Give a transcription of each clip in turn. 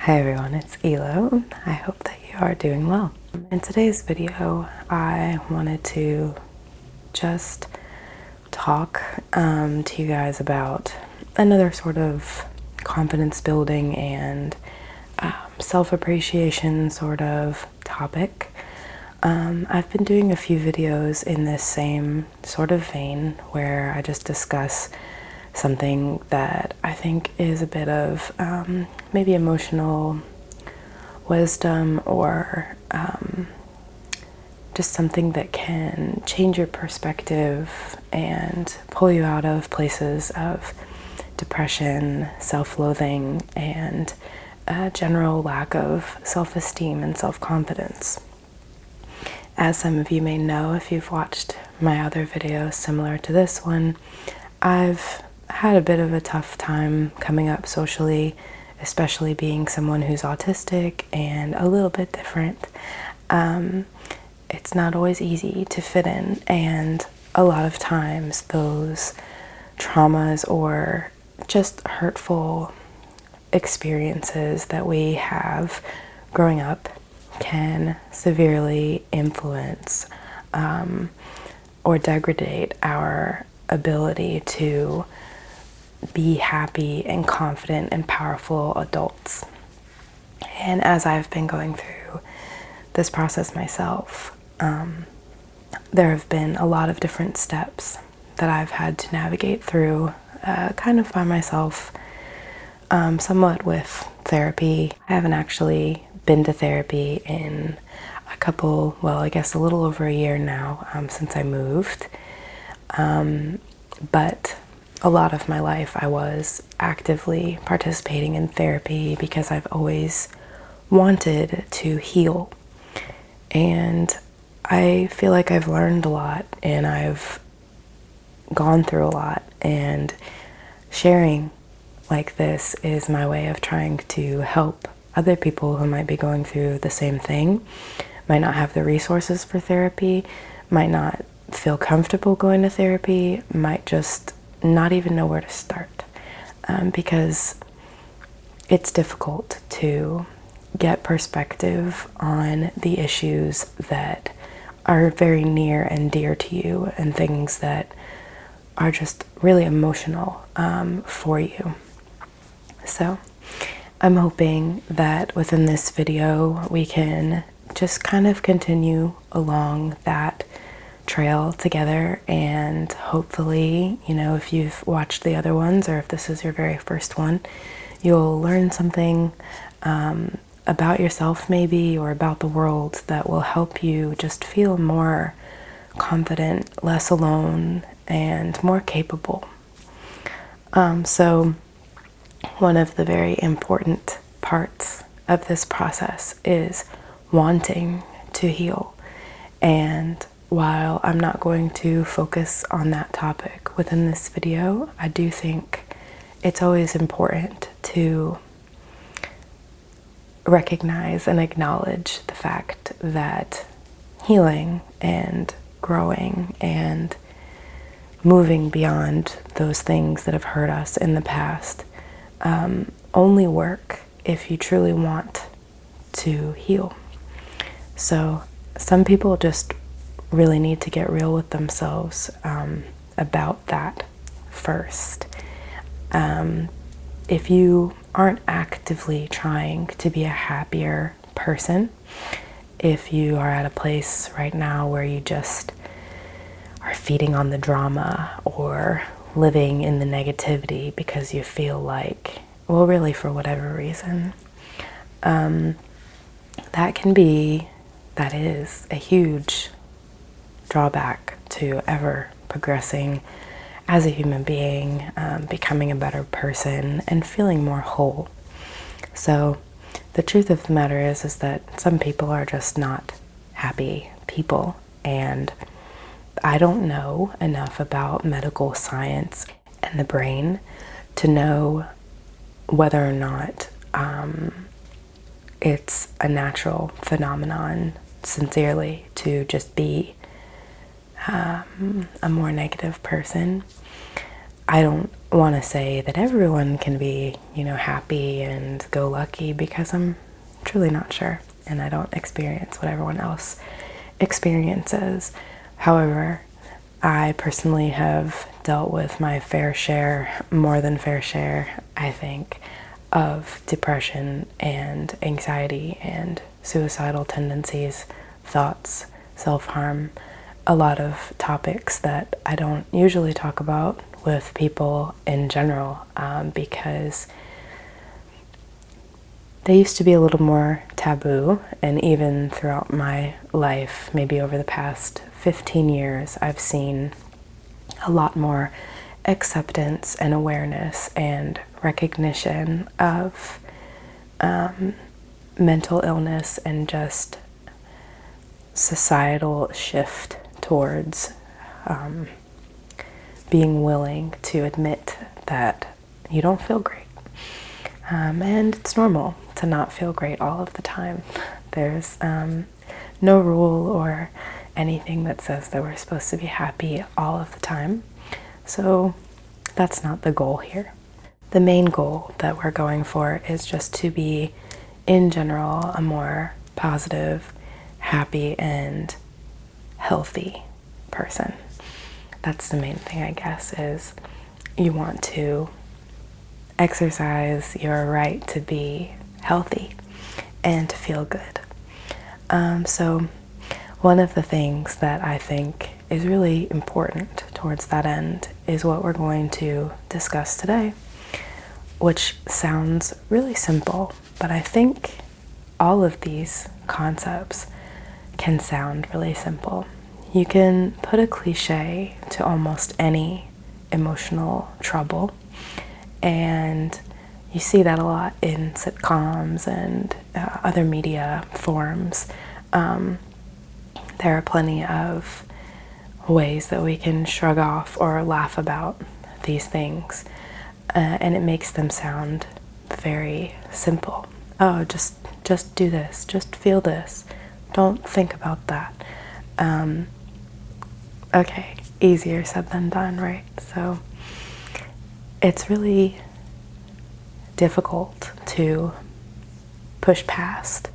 Hi everyone, it's Elo. I hope that you are doing well. In today's video, I wanted to just talk to you guys about another sort of confidence building and self-appreciation sort of topic. I've been doing a few videos in this same sort of vein where I just discuss something that I think is a bit of maybe emotional wisdom or just something that can change your perspective and pull you out of places of depression, self-loathing, and a general lack of self-esteem and self-confidence. As some of you may know, if you've watched my other videos similar to this one, I've had a bit of a tough time coming up socially, especially being someone who's autistic and a little bit different. It's not always easy to fit in, and a lot of times those traumas or just hurtful experiences that we have growing up can severely influence or degrade our ability to be happy and confident and powerful adults. And as I've been going through this process myself, there have been a lot of different steps that I've had to navigate through kind of by myself, somewhat with therapy. I haven't actually been to therapy in a little over a year now, since I moved. But a lot of my life I was actively participating in therapy because I've always wanted to heal. And I feel like I've learned a lot and I've gone through a lot, and sharing like this is my way of trying to help other people who might be going through the same thing, might not have the resources for therapy, might not feel comfortable going to therapy, might just not even know where to start, because it's difficult to get perspective on the issues that are very near and dear to you and things that are just really emotional for you. So I'm hoping that within this video we can just kind of continue along that trail together, and hopefully, if you've watched the other ones or if this is your very first one, you'll learn something about yourself maybe, or about the world, that will help you just feel more confident, less alone, and more capable. So one of the very important parts of this process is wanting to heal. And while I'm not going to focus on that topic within this video, I do think it's always important to recognize and acknowledge the fact that healing and growing and moving beyond those things that have hurt us in the past only work if you truly want to heal. So some people just really need to get real with themselves about that first. If you aren't actively trying to be a happier person, if you are at a place right now where you just are feeding on the drama or living in the negativity because you feel like, well, really for whatever reason, that is a huge drawback to ever progressing as a human being, becoming a better person, and feeling more whole. So the truth of the matter is that some people are just not happy people, and I don't know enough about medical science and the brain to know whether or not it's a natural phenomenon, sincerely, to just be a more negative person. I don't want to say that everyone can be, happy and go lucky, because I'm truly not sure, and I don't experience what everyone else experiences. However, I personally have dealt with my fair share, more than fair share, I think, of depression and anxiety and suicidal tendencies, thoughts, self-harm, a lot of topics that I don't usually talk about with people in general, because they used to be a little more taboo. And even throughout my life, maybe over the past 15 years, I've seen a lot more acceptance and awareness and recognition of mental illness, and just societal shift towards being willing to admit that you don't feel great. And it's normal to not feel great all of the time. There's no rule or anything that says that we're supposed to be happy all of the time. So that's not the goal here. The main goal that we're going for is just to be, in general, a more positive, happy, and healthy person. That's the main thing, I guess, is you want to exercise your right to be healthy and to feel good. So one of the things that I think is really important towards that end is what we're going to discuss today, which sounds really simple, but I think all of these concepts can sound really simple. You can put a cliche to almost any emotional trouble, and you see that a lot in sitcoms and other media forms. There are plenty of ways that we can shrug off or laugh about these things, and it makes them sound very simple. Oh, just do this, just feel this, don't think about that. Okay, easier said than done, right? So it's really difficult to push past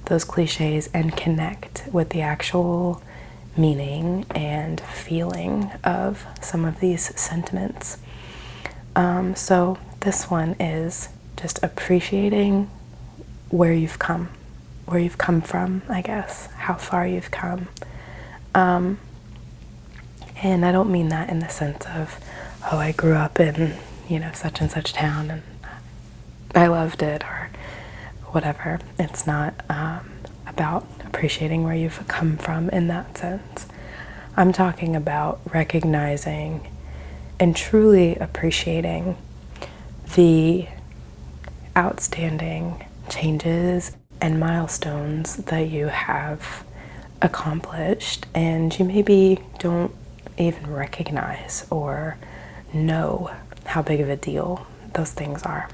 those cliches and connect with the actual meaning and feeling of some of these sentiments. So this one is just appreciating where you've come from, I guess, how far you've come. And I don't mean that in the sense of, oh, I grew up in, such and such town and I loved it or whatever. It's not about appreciating where you've come from in that sense. I'm talking about recognizing and truly appreciating the outstanding changes and milestones that you have accomplished, and you maybe don't even recognize or know how big of a deal those things are.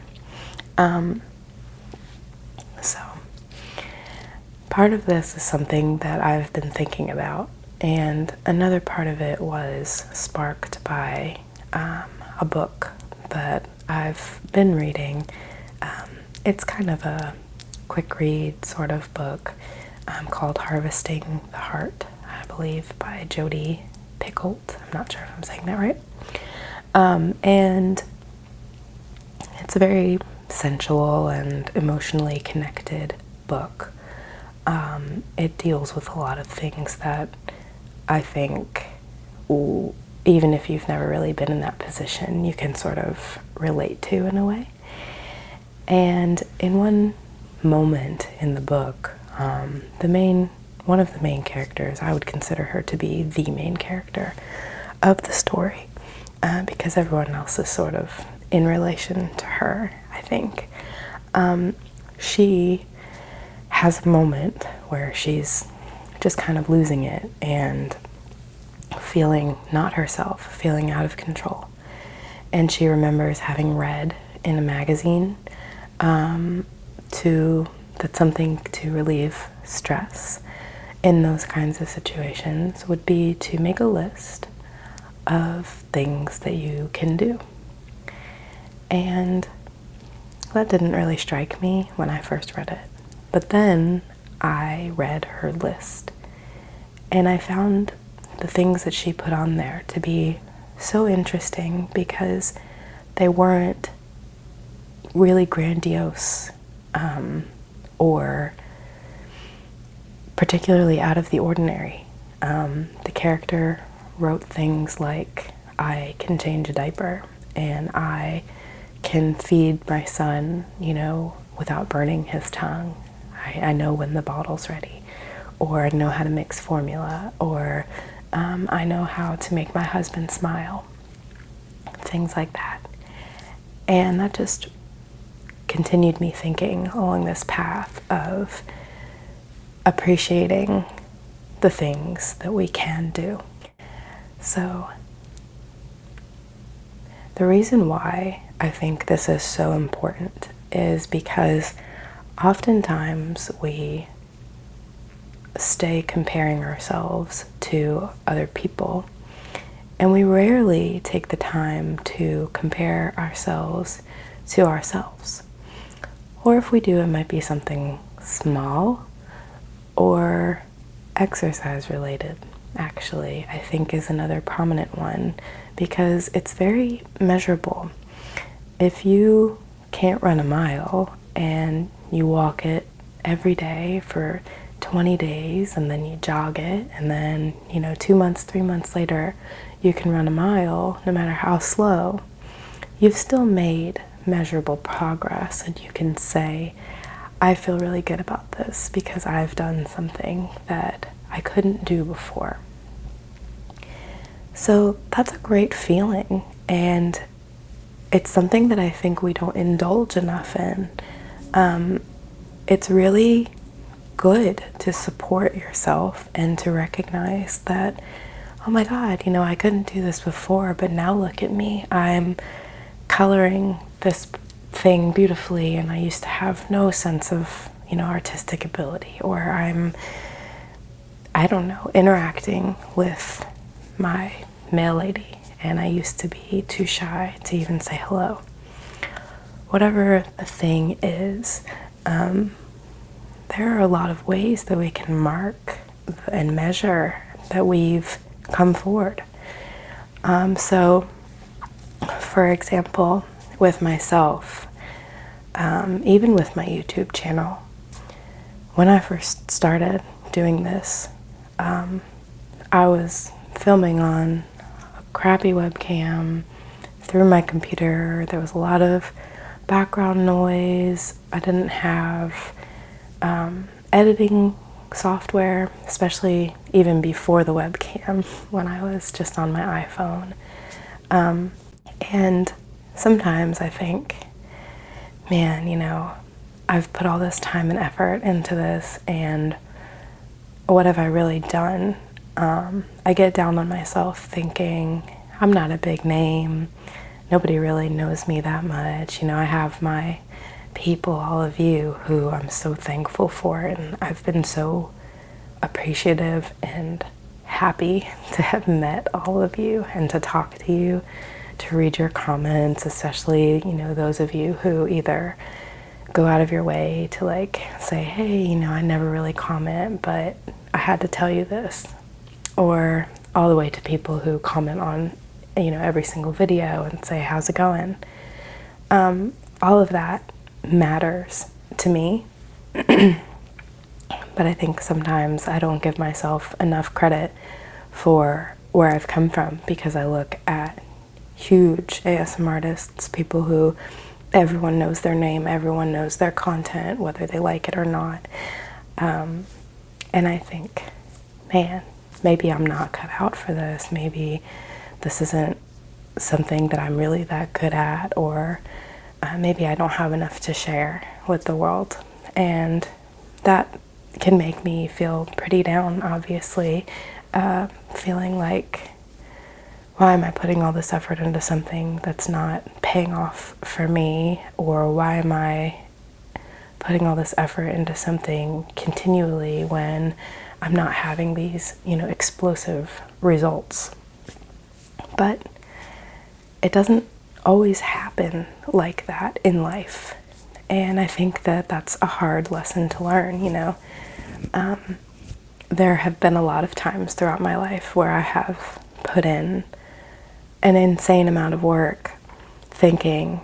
So part of this is something that I've been thinking about, and another part of it was sparked by a book that I've been reading. It's kind of a quick read sort of book called Harvesting the Heart, I believe, by Jodi Picoult. I'm not sure if I'm saying that right. And it's a very sensual and emotionally connected book. It deals with a lot of things that I think, even if you've never really been in that position, you can sort of relate to in a way. And in one moment in the book, one of the main characters, I would consider her to be the main character of the story, because everyone else is sort of in relation to her, I think. She has a moment where she's just kind of losing it and feeling not herself, feeling out of control. And she remembers having read in a magazine that something to relieve stress in those kinds of situations would be to make a list of things that you can do. And that didn't really strike me when I first read it. But then I read her list, and I found the things that she put on there to be so interesting because they weren't really grandiose or particularly out of the ordinary. The character wrote things like, I can change a diaper, and I can feed my son, without burning his tongue. I know when the bottle's ready, or I know how to mix formula, or I know how to make my husband smile. Things like that. And that just continued me thinking along this path of appreciating the things that we can do. So the reason why I think this is so important is because oftentimes we stay comparing ourselves to other people, and we rarely take the time to compare ourselves to ourselves. Or if we do, it might be something small or exercise related, actually, I think is another prominent one, because it's very measurable. If you can't run a mile and you walk it every day for 20 days and then you jog it, and then 2 months, 3 months later you can run a mile, no matter how slow, you've still made measurable progress, and you can say, I feel really good about this because I've done something that I couldn't do before. So that's a great feeling, and it's something that I think we don't indulge enough in. It's really good to support yourself and to recognize that, oh my God, I couldn't do this before, but now look at me. I'm coloring this thing beautifully, and I used to have no sense of, artistic ability, or I don't know, interacting with my mail lady, and I used to be too shy to even say hello. Whatever the thing is, there are a lot of ways that we can mark and measure that we've come forward. So, for example, with myself, even with my YouTube channel, when I first started doing this, I was filming on a crappy webcam through my computer. There was a lot of background noise. I didn't have editing software, especially even before the webcam, when I was just on my iPhone. And sometimes I think, man, I've put all this time and effort into this, and what have I really done? I get down on myself thinking, I'm not a big name. Nobody really knows me that much. I have my people, all of you, who I'm so thankful for, and I've been so appreciative and happy to have met all of you and to talk to you, to read your comments, especially, those of you who either go out of your way to say, hey, I never really comment, but I had to tell you this. Or all the way to people who comment on, every single video and say, how's it going? All of that matters to me. But I think sometimes I don't give myself enough credit for where I've come from, because I look at huge ASMR artists, people who everyone knows their name, everyone knows their content, whether they like it or not. And I think, man, maybe I'm not cut out for this. Maybe this isn't something that I'm really that good at, or maybe I don't have enough to share with the world. And that can make me feel pretty down, obviously, feeling like, why am I putting all this effort into something that's not paying off for me? Or why am I putting all this effort into something continually when I'm not having these, explosive results? But it doesn't always happen like that in life. And I think that that's a hard lesson to learn, you know. There have been a lot of times throughout my life where I have put in an insane amount of work thinking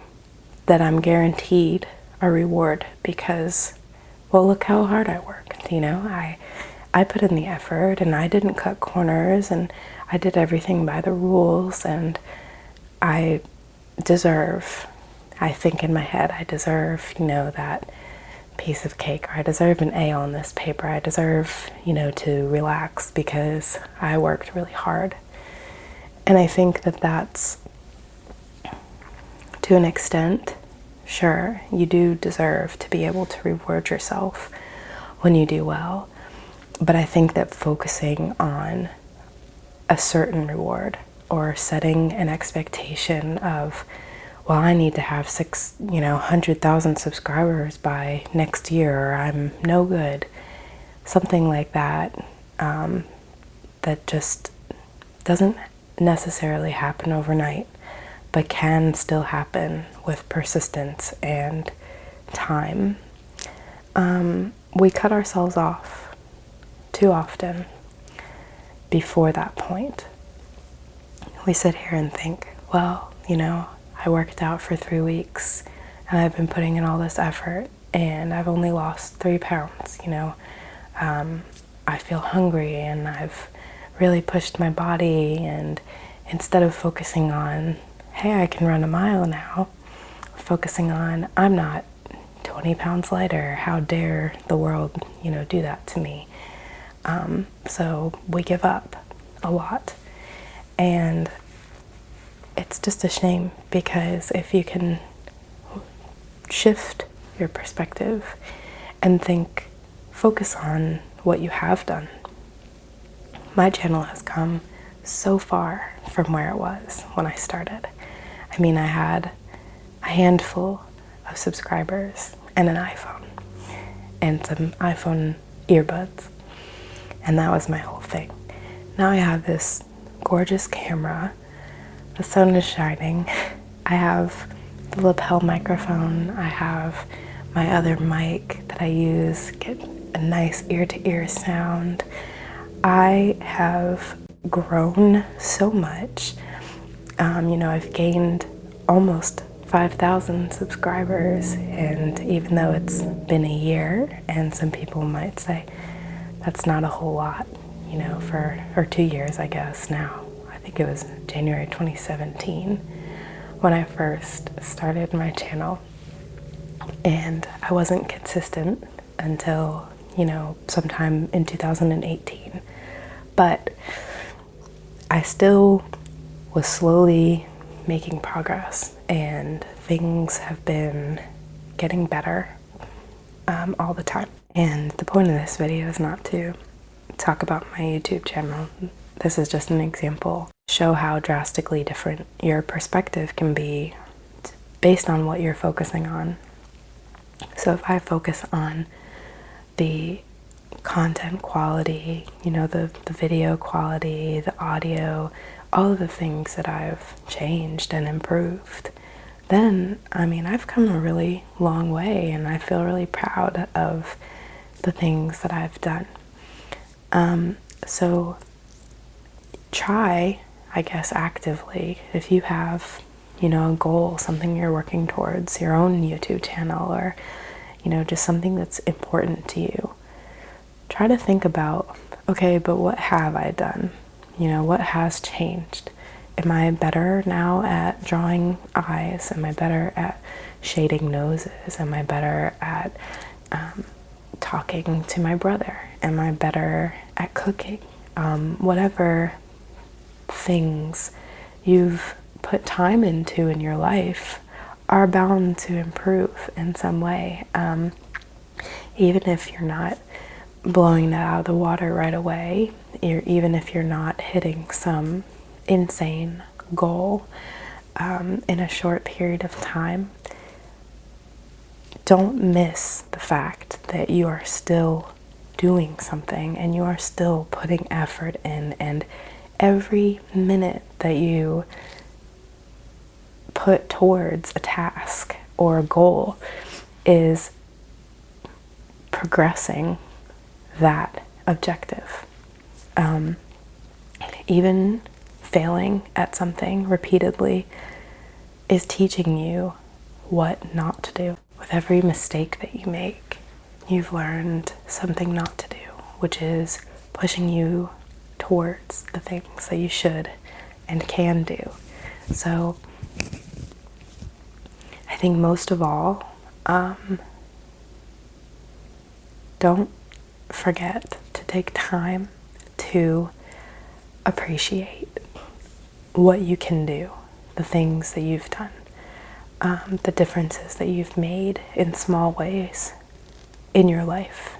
that I'm guaranteed a reward because, well, look how hard I worked, you know. I put in the effort and I didn't cut corners and I did everything by the rules, and I deserve, I think in my head, I deserve, you know, that piece of cake, or I deserve an A on this paper. I deserve, you know, to relax because I worked really hard. And I think that that's, to an extent, sure, you do deserve to be able to reward yourself when you do well. But I think that focusing on a certain reward or setting an expectation of, well, I need to have 100,000 subscribers by next year, or I'm no good. Something like that, that just doesn't necessarily happen overnight, but can still happen with persistence and time. We cut ourselves off too often before that point. We sit here and think, well, you know, I worked out for 3 weeks and I've been putting in all this effort and I've only lost 3 pounds, you know. I feel hungry and I've really pushed my body, and instead of focusing on, hey, I can run a mile now, focusing on, I'm not 20 pounds lighter, how dare the world, you know, do that to me. So we give up a lot, and it's just a shame, because if you can shift your perspective and focus on what you have done. My channel has come so far from where it was when I started. I mean, I had a handful of subscribers and an iPhone and some iPhone earbuds, and that was my whole thing. Now I have this gorgeous camera, the sun is shining, I have the lapel microphone, I have my other mic that I use, get a nice ear-to-ear sound. I have grown so much. You know, I've gained almost 5,000 subscribers, and even though it's been a year, and some people might say that's not a whole lot, you know, or 2 years, I guess now. I think it was January 2017 when I first started my channel, and I wasn't consistent until, you know, sometime in 2018. But I still was slowly making progress, and things have been getting better all the time. And the point of this video is not to talk about my YouTube channel. This is just an example. Show how drastically different your perspective can be based on what you're focusing on. So if I focus on the content quality, you know, the video quality, the audio, all of the things that I've changed and improved, then, I mean, I've come a really long way, and I feel really proud of the things that I've done. So try, I guess, actively, if you have, you know, a goal, something you're working towards, your own YouTube channel, or, you know, just something that's important to you. Try to think about, okay, but what have I done? You know, what has changed? Am I better now at drawing eyes? Am I better at shading noses? Am I better at talking to my brother? Am I better at cooking? Whatever things you've put time into in your life are bound to improve in some way. Even if you're not blowing that out of the water right away, even if you're not hitting some insane goal in a short period of time, don't miss the fact that you are still doing something and you are still putting effort in, and every minute that you put towards a task or a goal is progressing that objective. Even failing at something repeatedly is teaching you what not to do. With every mistake that you make, you've learned something not to do, which is pushing you towards the things that you should and can do. So I think most of all, don't forget to take time to appreciate what you can do, the things that you've done, the differences that you've made in small ways in your life.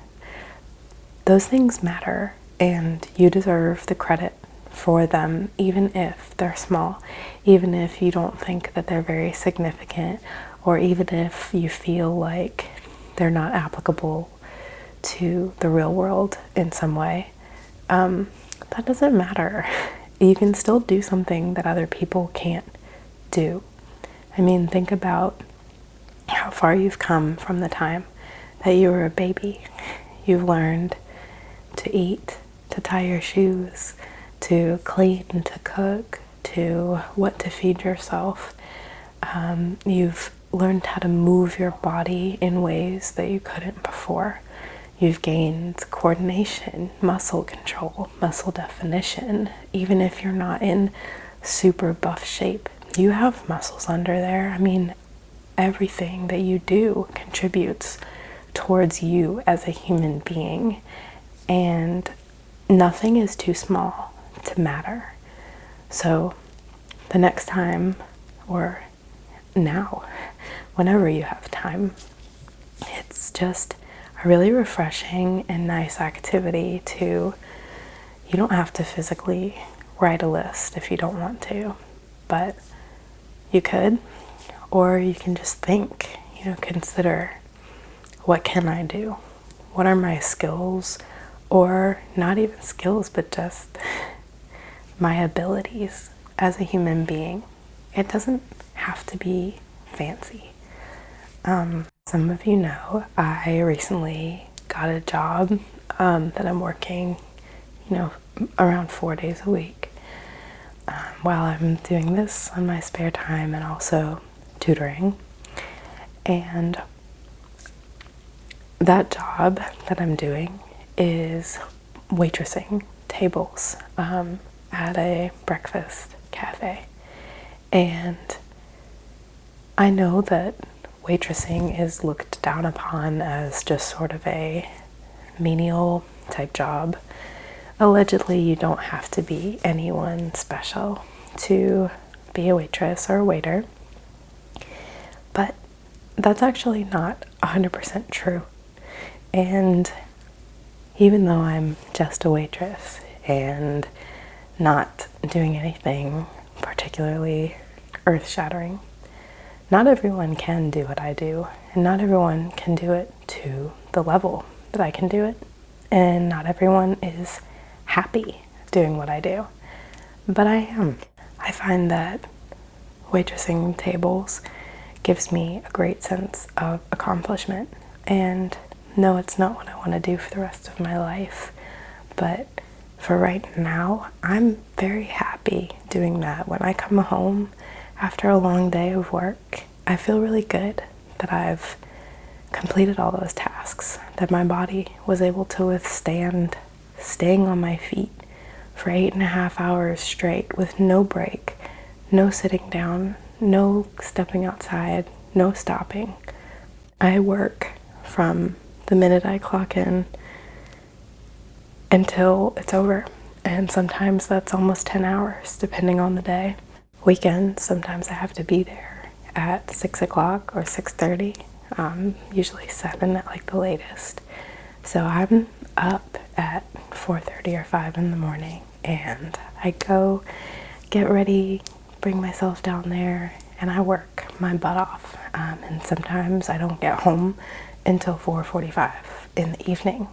Those things matter, and you deserve the credit for them, even if they're small, even if you don't think that they're very significant, or even if you feel like they're not applicable to the real world in some way. That doesn't matter. You can still do something that other people can't do. I mean, think about how far you've come from the time that you were a baby. You've learned to eat, to tie your shoes, to clean, to cook, to what to feed yourself. You've learned how to move your body in ways that you couldn't before. You've gained coordination, muscle control, muscle definition. Even if you're not in super buff shape, you have muscles under there. I mean, everything that you do contributes towards you as a human being. And nothing is too small to matter. So the next time, or now, whenever you have time, it's just a really refreshing and nice activity to, you don't have to physically write a list if you don't want to, but you could, or you can just think, consider, what can I do? What are my skills? Or not even skills, but just my abilities as a human being. It doesn't have to be fancy. Some of you know I recently got a job that I'm working, around 4 days a week while I'm doing this on my spare time and also tutoring. And that job that I'm doing is waitressing tables at a breakfast cafe. And I know that waitressing is looked down upon as just sort of a menial type job. Allegedly, you don't have to be anyone special to be a waitress or a waiter. But that's actually not 100% true. And even though I'm just a waitress and not doing anything particularly earth-shattering, not everyone can do what I do, and not everyone can do it to the level that I can do it, and not everyone is happy doing what I do, but I am. I find that waitressing tables gives me a great sense of accomplishment, and no, it's not what I want to do for the rest of my life, but for right now, I'm very happy doing that. When I come home after a long day of work, I feel really good that I've completed all those tasks, that my body was able to withstand staying on my feet for 8.5 hours straight with no break, no sitting down, no stepping outside, no stopping. I work from the minute I clock in until it's over, and sometimes that's almost 10 hours depending on the day. Weekends, sometimes I have to be there at 6 o'clock or 6:30, usually 7 at like the latest. So I'm up at 4:30 or 5 in the morning, and I go get ready, bring myself down there, and I work my butt off. And sometimes I don't get home until 4:45 in the evening.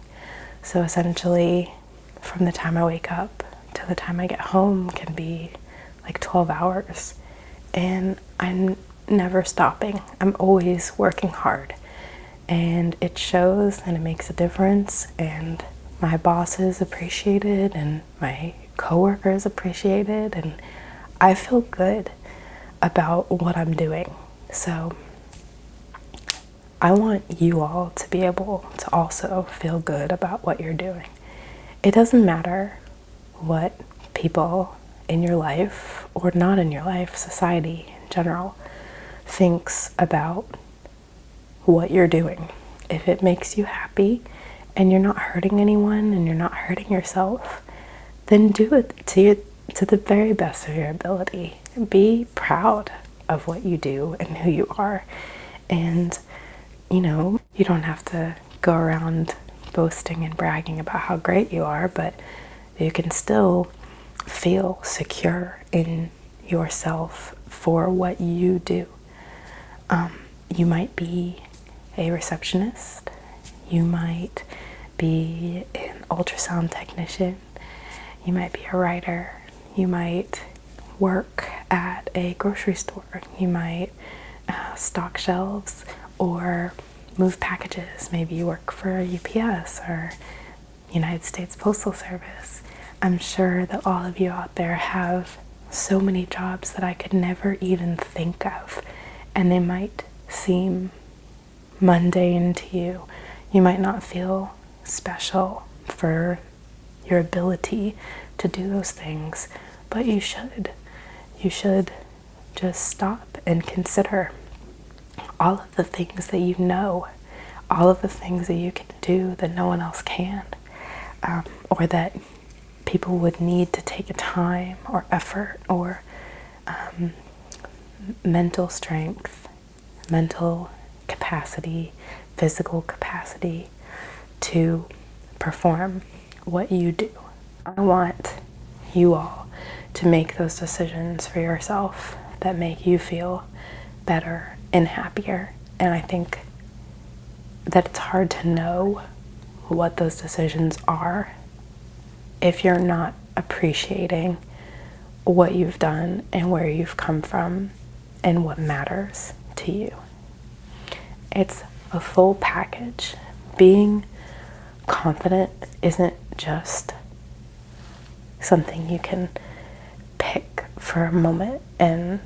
So essentially, from the time I wake up to the time I get home can be like 12 hours. and I'm never stopping. I'm always working hard, and it shows and it makes a difference, and my bosses appreciate it and my coworkers appreciate it, and I feel good about what I'm doing. So I want you all to be able to also feel good about what you're doing. It doesn't matter what people in your life or not in your life, society in general, thinks about what you're doing. If it makes you happy and you're not hurting anyone and you're not hurting yourself, then do it to the very best of your ability. Be proud of what you do and who you are. And you don't have to go around boasting and bragging about how great you are, but you can still feel secure in yourself for what you do. You might be a receptionist, you might be an ultrasound technician, you might be a writer, you might work at a grocery store, you might stock shelves or move packages. Maybe you work for UPS or United States Postal Service. I'm sure that all of you out there have so many jobs that I could never even think of, and they might seem mundane to you. You might not feel special for your ability to do those things, but you should. You should just stop and consider all of the things that you know, all of the things that you can do that no one else can, or that people would need to take a time or effort or mental strength, mental capacity, physical capacity to perform what you do. I want you all to make those decisions for yourself that make you feel better and happier. And I think that it's hard to know what those decisions are if you're not appreciating what you've done and where you've come from and what matters to you. It's a full package. Being confident isn't just something you can pick for a moment and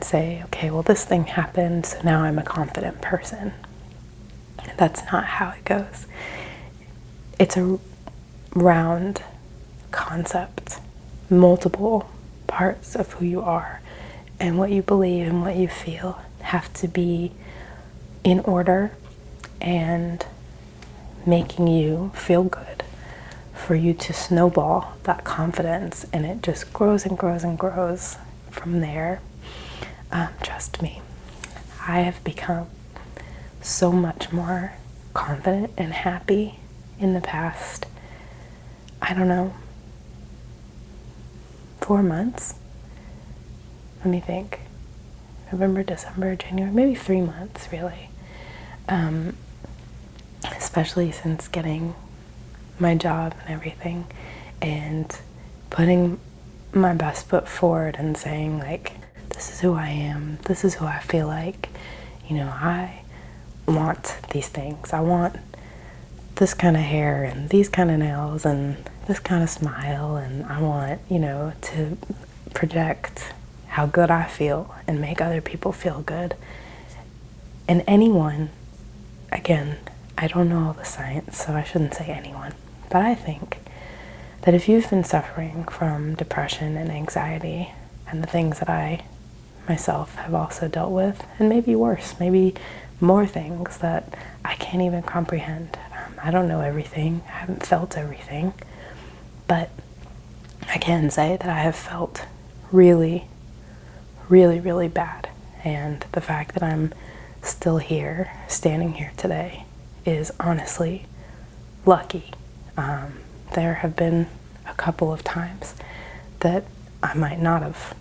say, okay, well, this thing happened, so now I'm a confident person. That's not how it goes. It's a round concept, multiple parts of who you are and what you believe and what you feel have to be in order and making you feel good for you to snowball that confidence, and it just grows and grows and grows from there. Trust me, I have become so much more confident and happy in the past, I don't know, 4 months. Let me think. November, December, January, maybe 3 months really. Especially since getting my job and everything and putting my best foot forward and saying, like, this is who I am, this is who I feel like, I want these things. I want this kind of hair and these kind of nails and this kind of smile, and I want, to project how good I feel and make other people feel good. And anyone, again, I don't know all the science, so I shouldn't say anyone, but I think that if you've been suffering from depression and anxiety and the things that I myself have also dealt with, and maybe worse, maybe more things that I can't even comprehend. I don't know everything, I haven't felt everything, but I can say that I have felt really, really, really bad. And the fact that I'm still here, standing here today, is honestly lucky. There have been a couple of times that I might not have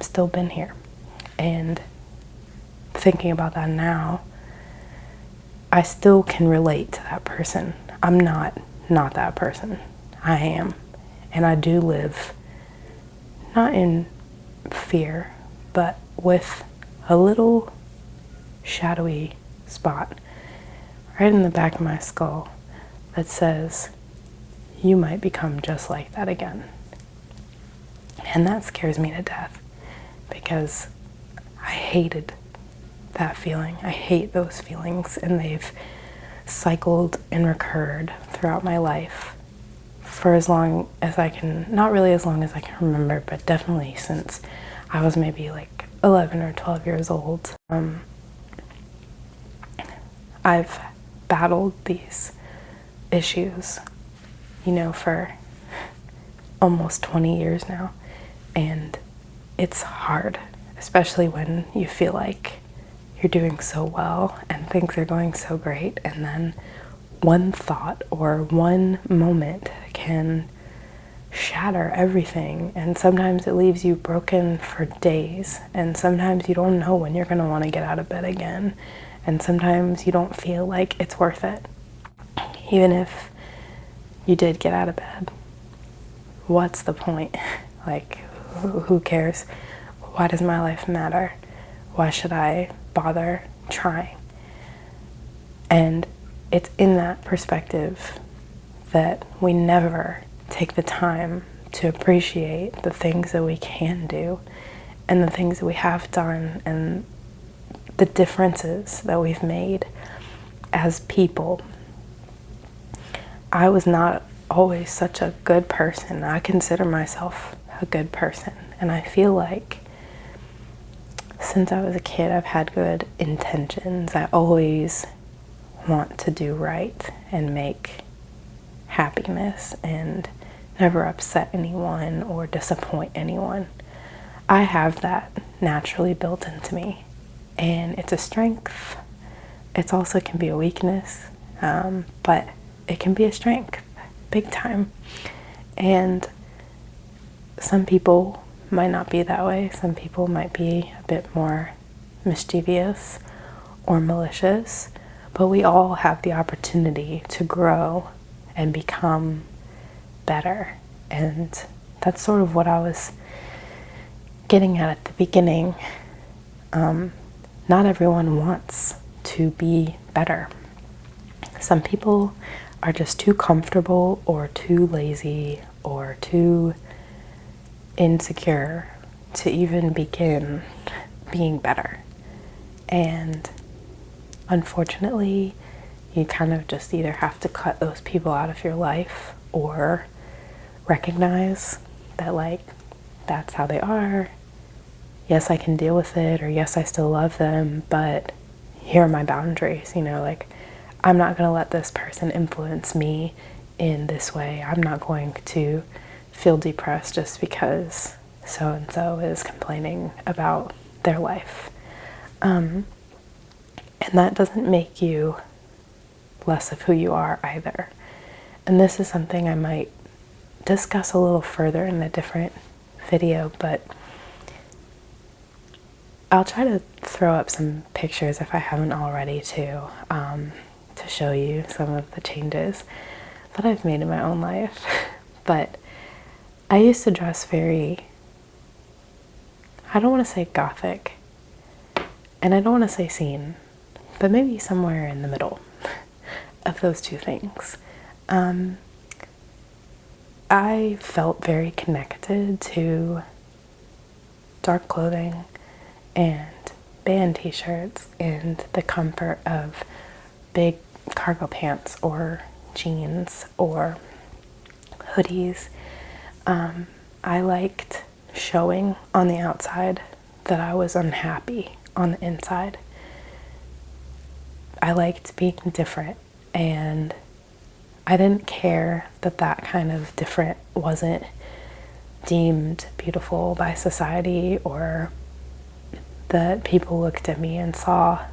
still been here. And thinking about that now, I still can relate to that person. I'm not that person. I am. And I do live not in fear, but with a little shadowy spot right in the back of my skull that says, you might become just like that again. And that scares me to death because I hated that feeling. I hate those feelings, and they've cycled and recurred throughout my life for as long as I can, not really as long as I can remember, but definitely since I was maybe like 11 or 12 years old. I've battled these issues, for almost 20 years now, and it's hard, especially when you feel like you're doing so well and things are going so great, and then one thought or one moment can shatter everything, and sometimes it leaves you broken for days, and sometimes you don't know when you're going to want to get out of bed again, and sometimes you don't feel like it's worth it. Even if you did get out of bed, what's the point? Like, who cares? Why does my life matter? Why should I bother trying? And it's in that perspective that we never take the time to appreciate the things that we can do and the things that we have done and the differences that we've made as people. I was not always such a good person. I consider myself a good person, and I feel like since I was a kid, I've had good intentions. I always want to do right and make happiness and never upset anyone or disappoint anyone. I have that naturally built into me, and it's a strength. It also can be a weakness, but it can be a strength, big time. And some people might not be that way. Some people might be a bit more mischievous or malicious, but we all have the opportunity to grow and become better. And that's sort of what I was getting at the beginning. Not everyone wants to be better. Some people are just too comfortable or too lazy or too insecure to even begin being better. And unfortunately, you kind of just either have to cut those people out of your life or recognize that, like, that's how they are. Yes, I can deal with it, or yes, I still love them, but here are my boundaries, like, I'm not going to let this person influence me in this way. I'm not going to feel depressed just because so-and-so is complaining about their life. And that doesn't make you less of who you are either. And this is something I might discuss a little further in a different video, but I'll try to throw up some pictures if I haven't already to show you some of the changes that I've made in my own life. But I used to dress very, I don't want to say gothic, and I don't want to say scene, but maybe somewhere in the middle of those two things. I felt very connected to dark clothing and band t-shirts and the comfort of big cargo pants or jeans or hoodies. I liked showing on the outside that I was unhappy on the inside. I liked being different, and I didn't care that that kind of different wasn't deemed beautiful by society, or that people looked at me and saw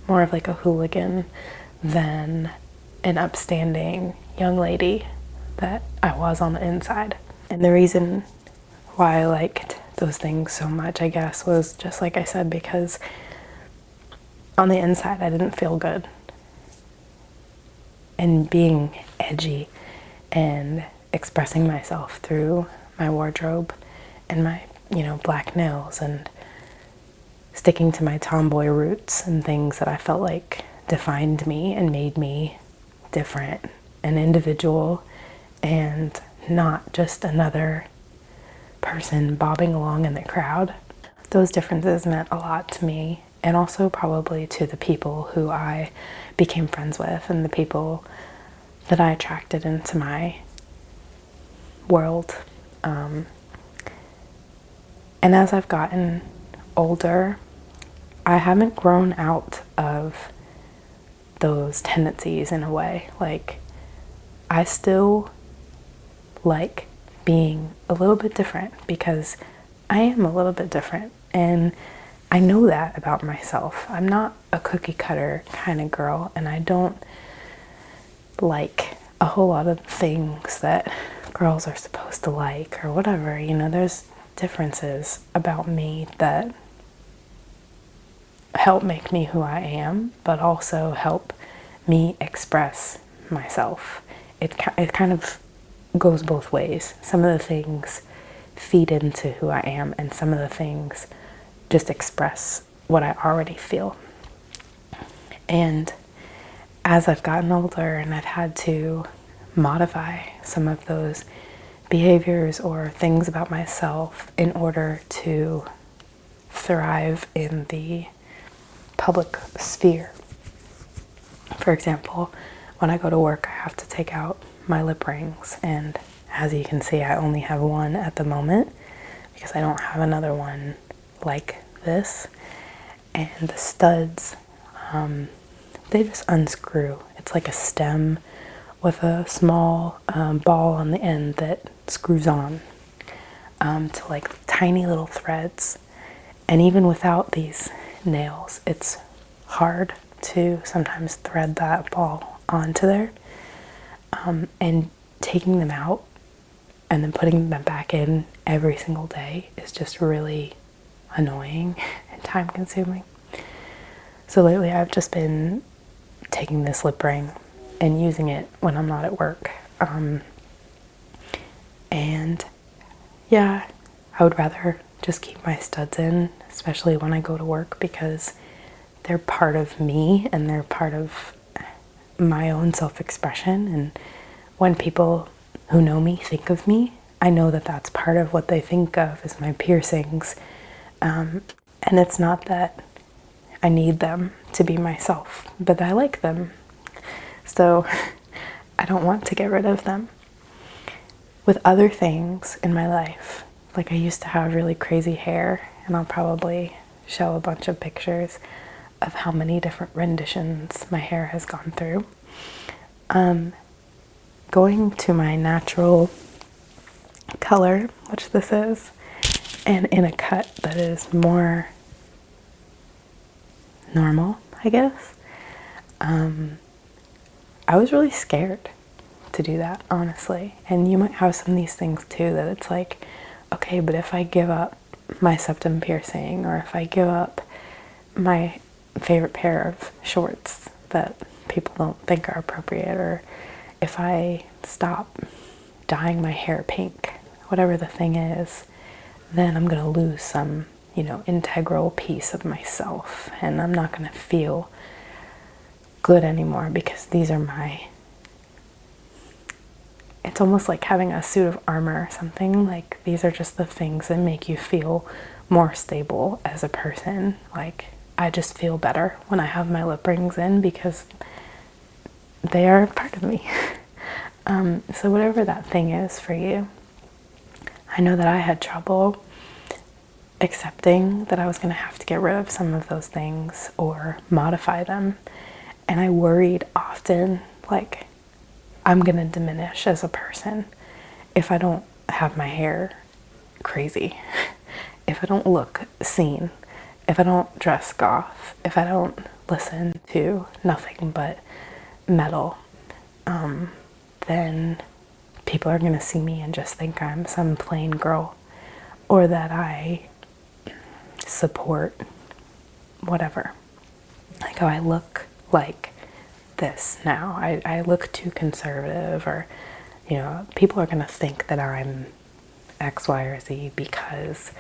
more of like a hooligan than an upstanding young lady that I was on the inside. And the reason why I liked those things so much, I guess, was just like I said, because on the inside I didn't feel good. And being edgy and expressing myself through my wardrobe and my black nails and sticking to my tomboy roots and things that I felt like defined me and made me different, an individual, and not just another person bobbing along in the crowd. Those differences meant a lot to me, and also probably to the people who I became friends with and the people that I attracted into my world. And as I've gotten older, I haven't grown out of those tendencies in a way. Like, I still like being a little bit different because I am a little bit different, and I know that about myself. I'm not a cookie cutter kind of girl, and I don't like a whole lot of things that girls are supposed to like or whatever. There's differences about me that help make me who I am, but also help me express myself. It kind of goes both ways. Some of the things feed into who I am, and some of the things just express what I already feel. And as I've gotten older and I've had to modify some of those behaviors or things about myself in order to thrive in the public sphere. For example, when I go to work, I have to take out my lip rings, and as you can see, I only have one at the moment because I don't have another one like this. And the studs, they just unscrew. It's like a stem with a small ball on the end that screws on to like tiny little threads. And even without these nails, it's hard to sometimes thread that ball onto there. And taking them out and then putting them back in every single day is just really annoying and time consuming. So lately I've just been taking this lip ring and using it when I'm not at work. And yeah, I would rather just keep my studs in, especially when I go to work, because they're part of me and they're part of my own self-expression. And when people who know me think of me, I know that that's part of what they think of is my piercings. And it's not that I need them to be myself, but I like them. So I don't want to get rid of them. With other things in my life, like I used to have really crazy hair, and I'll probably show a bunch of pictures of how many different renditions my hair has gone through. Going to my natural color, which this is, and in a cut that is more normal, I guess. I was really scared to do that, honestly. And you might have some of these things too, that it's like, okay, but if I give up my septum piercing, or if I give up my favorite pair of shorts that people don't think are appropriate, or if I stop dyeing my hair pink, whatever the thing is, then I'm gonna lose some, integral piece of myself, and I'm not gonna feel good anymore because these are it's almost like having a suit of armor or something. Like, these are just the things that make you feel more stable as a person. Like, I just feel better when I have my lip rings in because they are part of me. So whatever that thing is for you, I know that I had trouble accepting that I was going to have to get rid of some of those things or modify them. And I worried often, like, I'm going to diminish as a person if I don't have my hair crazy, if I don't look seen, if I don't dress goth, if I don't listen to nothing but metal, then people are going to see me and just think I'm some plain girl, or that I support whatever. Like, oh, I look like this now. I look too conservative, or, people are going to think that I'm X, Y, or Z because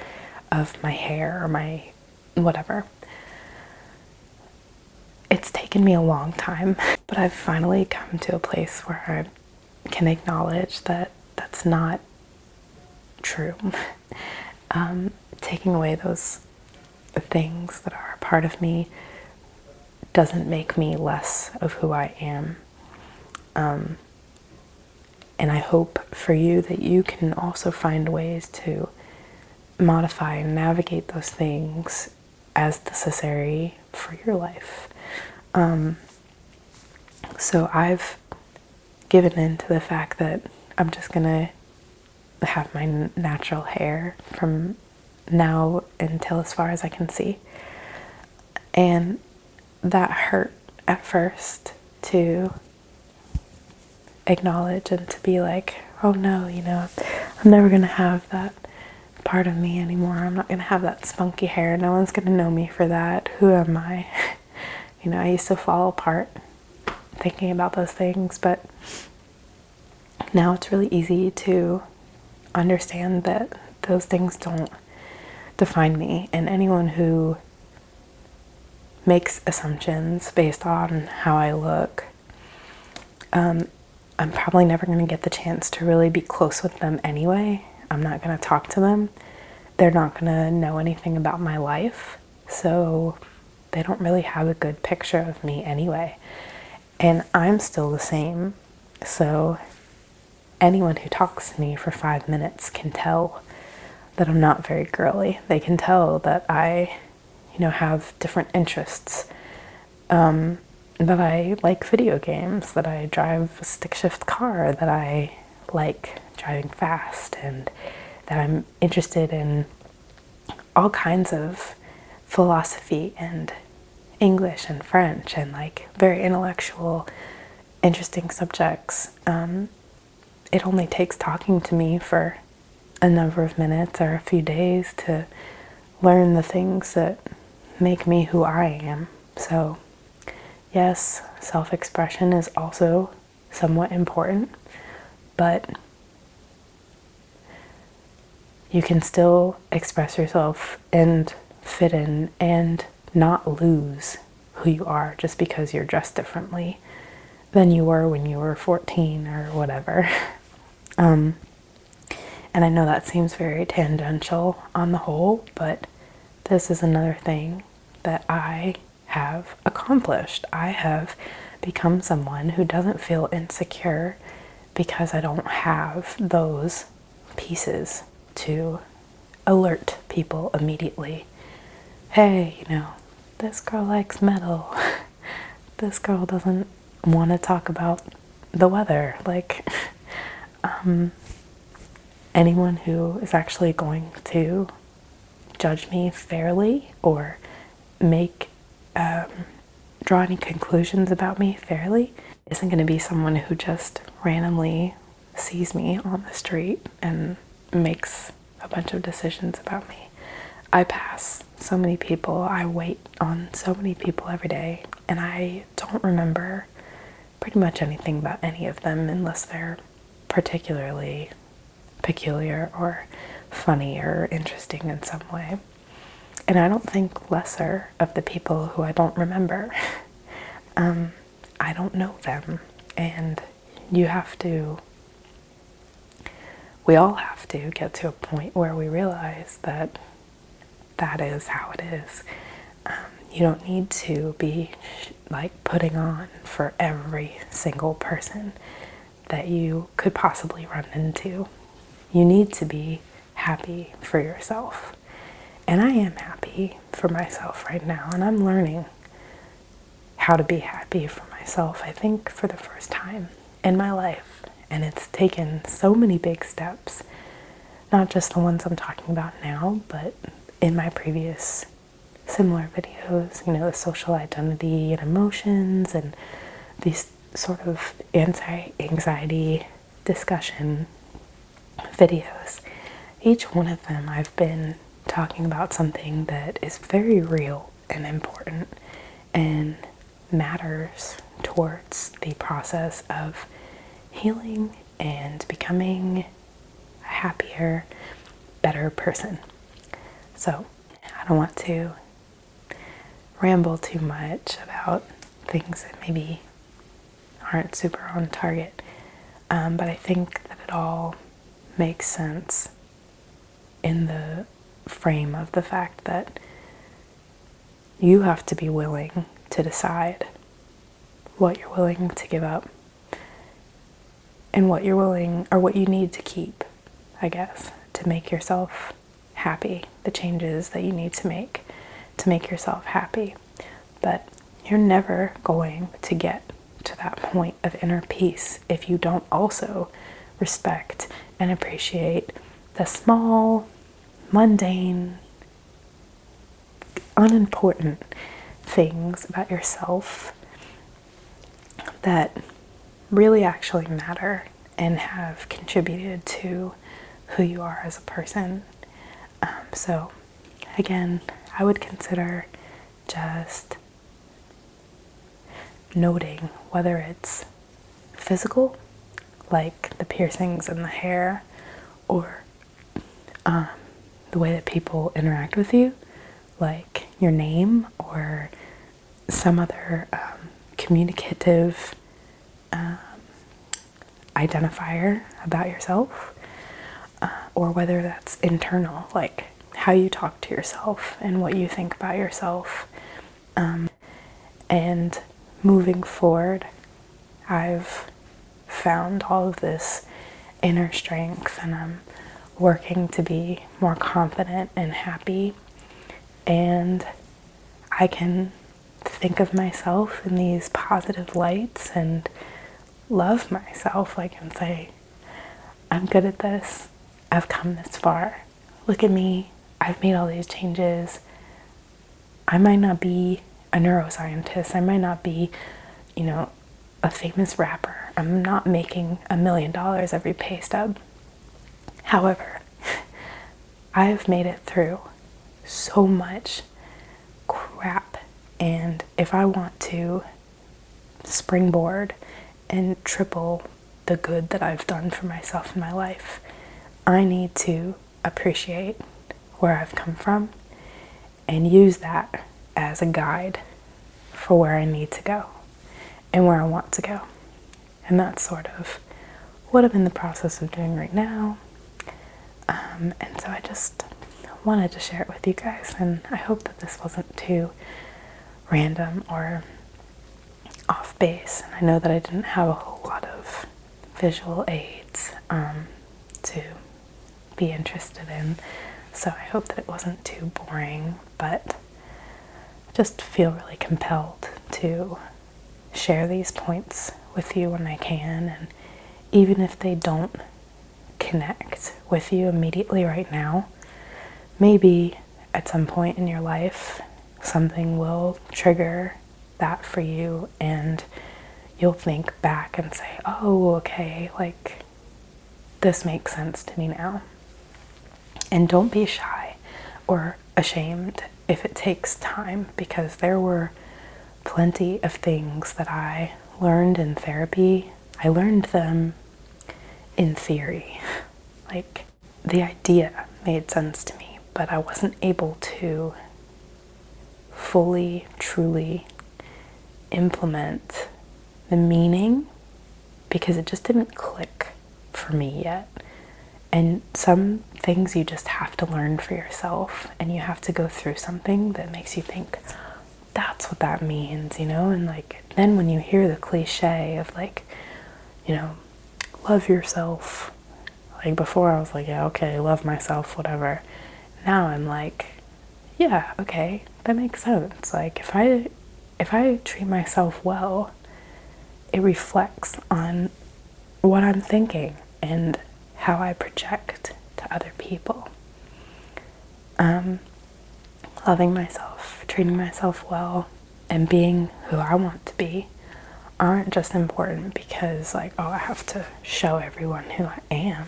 of my hair or my whatever. It's taken me a long time, but I've finally come to a place where I can acknowledge that that's not true. Taking away those things that are a part of me doesn't make me less of who I am. And I hope for you that you can also find ways to modify and navigate those things as necessary for your life. So I've given in to the fact that I'm just gonna have my natural hair from now until as far as I can see. And that hurt at first to acknowledge and to be like, oh no, you know, I'm never gonna have that part of me anymore. I'm not gonna have that spunky hair. No one's gonna know me for that. Who am I? You know, I used to fall apart thinking about those things, but now it's really easy to understand that those things don't define me. And anyone who makes assumptions based on how I look, I'm probably never going to get the chance to really be close with them anyway. I'm not going to talk to them. They're not going to know anything about my life, so they don't really have a good picture of me anyway. And I'm still the same, so anyone who talks to me for 5 minutes can tell that I'm not very girly. They can tell that I, you know, have different interests, that I like video games, that I drive a stick shift car, that I like driving fast, and that I'm interested in all kinds of philosophy and English and French and like very intellectual, interesting subjects. It only takes talking to me for a number of minutes or a few days to learn the things that make me who I am. So yes, self-expression is also somewhat important, but you can still express yourself and fit in and not lose who you are just because you're dressed differently than you were when you were 14 or whatever. And I know that seems very tangential on the whole, but this is another thing that I have accomplished. I have become someone who doesn't feel insecure because I don't have those pieces to alert people immediately. Hey, you know, this girl likes metal. This girl doesn't want to talk about the weather. Like, anyone who is actually going to judge me fairly or make draw any conclusions about me fairly isn't going to be someone who just randomly sees me on the street and makes a bunch of decisions about me. I pass so many people, I wait on so many people every day, and I don't remember pretty much anything about any of them unless they're particularly peculiar or funny or interesting in some way. And I don't think lesser of the people who I don't remember. I don't know them, and we all have to get to a point where we realize that that is how it is. You don't need to be like putting on for every single person that you could possibly run into. You need to be happy for yourself. And I am happy for myself right now, and I'm learning how to be happy for myself, I think, for the first time in my life. And it's taken so many big steps, not just the ones I'm talking about now, but in my previous similar videos, you know, the social identity and emotions and these sort of anti-anxiety discussion videos. Each one of them I've been talking about something that is very real and important and matters towards the process of healing and becoming a happier, better person. So I don't want to ramble too much about things that maybe aren't super on target, but I think that it all makes sense in the frame of the fact that you have to be willing to decide what you're willing to give up and what you're willing or what you need to keep, I guess, to make yourself happy, the changes that you need to make yourself happy. But you're never going to get to that point of inner peace if you don't also respect and appreciate the small, mundane, unimportant things about yourself that really actually matter and have contributed to who you are as a person. So again, I would consider just noting whether it's physical, like the piercings in the hair, or the way that people interact with you, like your name or some other communicative identifier about yourself, or whether that's internal, like how you talk to yourself and what you think about yourself. And moving forward, I've found all of this inner strength, and I'm working to be more confident and happy, and I can think of myself in these positive lights and love myself, like, and say, I'm good at this, I've come this far, look at me, I've made all these changes. I might not be a neuroscientist, I might not be, a famous rapper, I'm not making $1 million every pay stub. However, I've made it through so much crap, and if I want to springboard and triple the good that I've done for myself in my life, I need to appreciate where I've come from and use that as a guide for where I need to go and where I want to go. And that's sort of what I'm in the process of doing right now. And so I just wanted to share it with you guys, and I hope that this wasn't too random or off base. And I know that I didn't have a whole lot of visual aids to be interested in, so I hope that it wasn't too boring, but I just feel really compelled to share these points with you when I can, and even if they don't connect with you immediately right now, maybe at some point in your life something will trigger that for you, and you'll think back and say, oh, okay, like this makes sense to me now. And don't be shy or ashamed if it takes time, because there were plenty of things that I learned in therapy. I learned them in theory. Like, the idea made sense to me, but I wasn't able to fully, truly implement the meaning because it just didn't click for me yet. And some things you just have to learn for yourself, and you have to go through something that makes you think, that's what that means, and like, then when you hear the cliche of like, love yourself, like before I was like, yeah, okay, love myself, whatever. Now I'm like, yeah, okay, that makes sense. Like, if I treat myself well, it reflects on what I'm thinking and how I project to other people. Loving myself, treating myself well, and being who I want to be aren't just important because, like, oh, I have to show everyone who I am.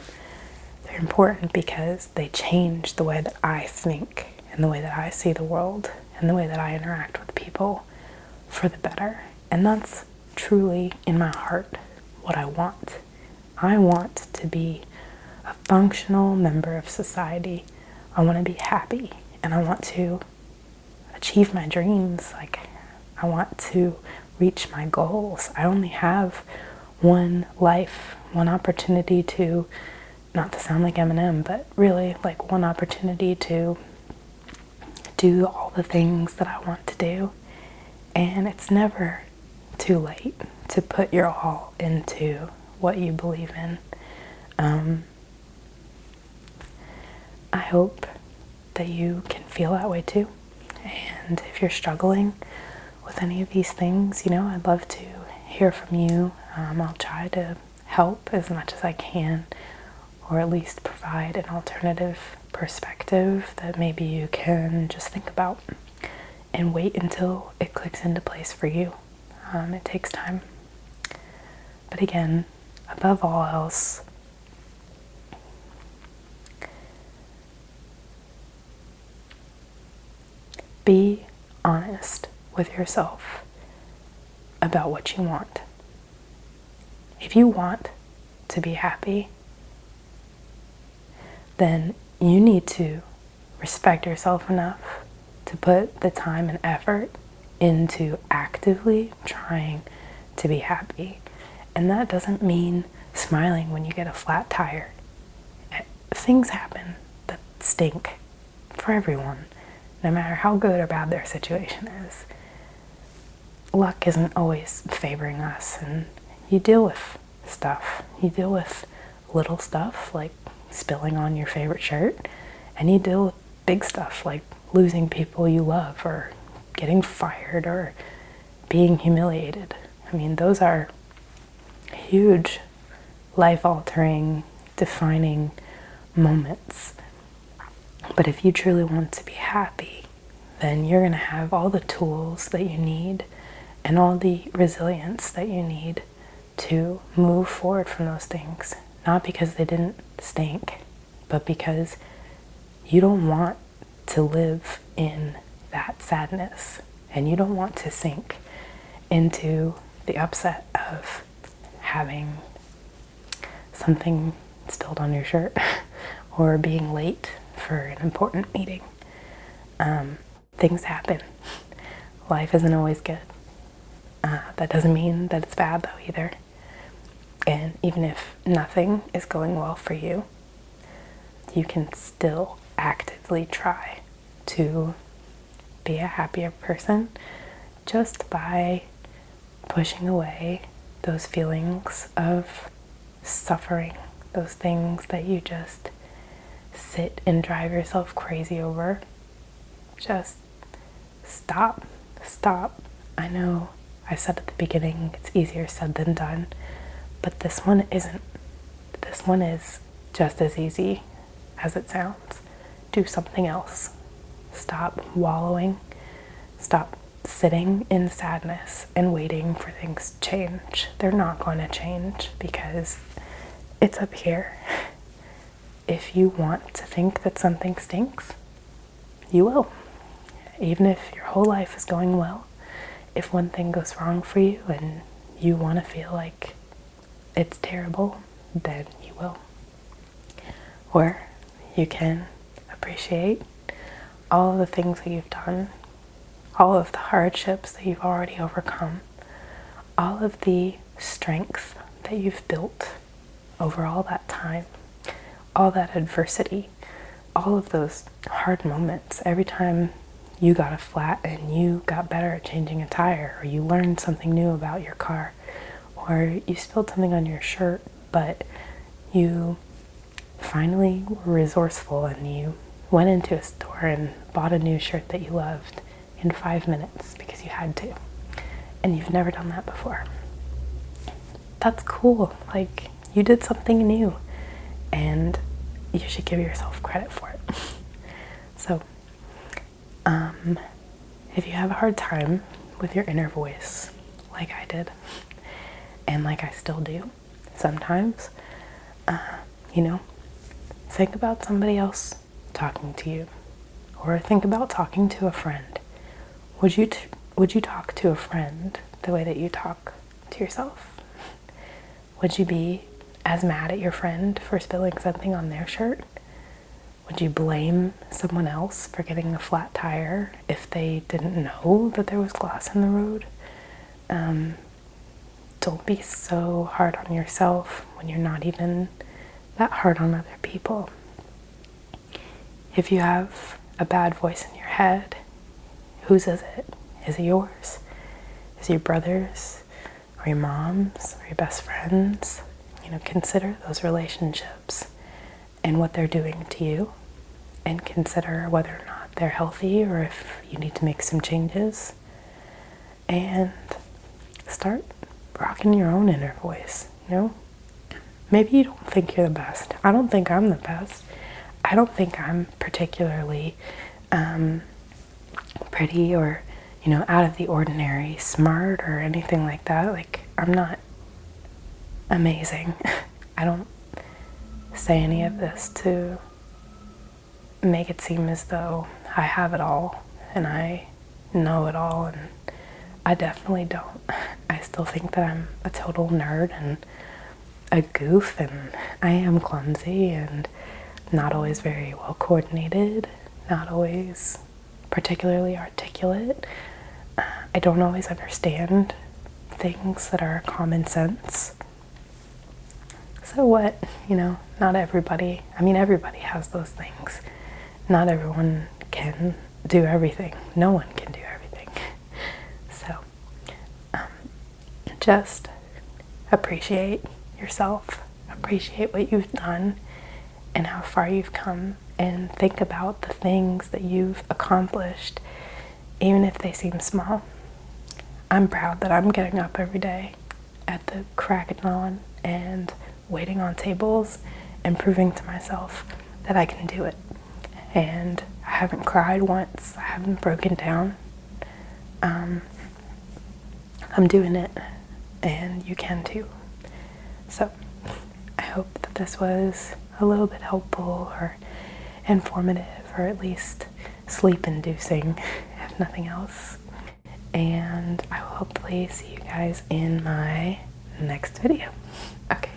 They're important because they change the way that I think and the way that I see the world and the way that I interact with people for the better. And that's truly in my heart what I want. I want to be a functional member of society. I want to be happy, and I want to achieve my dreams. Like, I want to reach my goals. I only have one life, one opportunity to, not to sound like Eminem, but really like one opportunity to do all the things that I want to do. And it's never too late to put your all into what you believe in. I hope that you can feel that way too. And if you're struggling with any of these things, I'd love to hear from you. I'll try to help as much as I can, or at least provide an alternative perspective that maybe you can just think about and wait until it clicks into place for you. It takes time. But again, above all else, be honest with yourself about what you want. If you want to be happy, then you need to respect yourself enough to put the time and effort into actively trying to be happy. And that doesn't mean smiling when you get a flat tire. Things happen that stink for everyone, no matter how good or bad their situation is. Luck isn't always favoring us, and you deal with stuff. You deal with little stuff like spilling on your favorite shirt, and you deal with big stuff like losing people you love, or getting fired, or being humiliated. I mean, those are huge, life-altering, defining moments. But if you truly want to be happy, then you're going to have all the tools that you need and all the resilience that you need to move forward from those things. Not because they didn't stink, but because you don't want to live in that sadness, and you don't want to sink into the upset of having something spilled on your shirt or being late for an important meeting. Things happen. Life isn't always good. That doesn't mean that it's bad though either. And even if nothing is going well for you, you can still actively try to be a happier person just by pushing away those feelings of suffering, those things that you just sit and drive yourself crazy over. Just stop. I know I said at the beginning it's easier said than done, but this one isn't. This one is just as easy as it sounds. Do something else. Stop wallowing. Stop sitting in sadness and waiting for things to change. They're not going to change because it's up here. If you want to think that something stinks, you will. Even if your whole life is going well, if one thing goes wrong for you and you want to feel like it's terrible, then you will. Or you can appreciate all of the things that you've done, all of the hardships that you've already overcome, all of the strength that you've built over all that time, all that adversity, all of those hard moments. Every time you got a flat and you got better at changing a tire, or you learned something new about your car, or you spilled something on your shirt, but you finally were resourceful and you went into a store and bought a new shirt that you loved in 5 minutes because you had to, and you've never done that before. That's cool. Like, you did something new, and you should give yourself credit for it. So, if you have a hard time with your inner voice, like I did, and like I still do sometimes, think about somebody else talking to you, or think about talking to a friend. Would you talk to a friend the way that you talk to yourself? Would you be as mad at your friend for spilling something on their shirt? Would you blame someone else for getting a flat tire if they didn't know that there was glass in the road? Don't be so hard on yourself when you're not even that hard on other people. If you have a bad voice in your head, whose is it? Is it yours? Is it your brother's? Or your mom's? Or your best friend's? Consider those relationships and what they're doing to you, and consider whether or not they're healthy or if you need to make some changes. And start rocking your own inner voice, Maybe you don't think you're the best. I don't think I'm the best. I don't think I'm particularly pretty or, out of the ordinary, smart or anything like that. Like, I'm not amazing. I don't say any of this to make it seem as though I have it all and I know it all, and I definitely don't. I still think that I'm a total nerd and a goof, and I am clumsy and not always very well coordinated, not always particularly articulate. I don't always understand things that are common sense. So what? Not everybody, everybody has those things. Not everyone can do everything. No one can do everything. So, just appreciate yourself, appreciate what you've done and how far you've come, and think about the things that you've accomplished, even if they seem small. I'm proud that I'm getting up every day at the crack of dawn and waiting on tables and proving to myself that I can do it. And I haven't cried once, I haven't broken down. I'm doing it, and you can too. So I hope that this was a little bit helpful or informative, or at least sleep-inducing, if nothing else. And I will hopefully see you guys in my next video. Okay.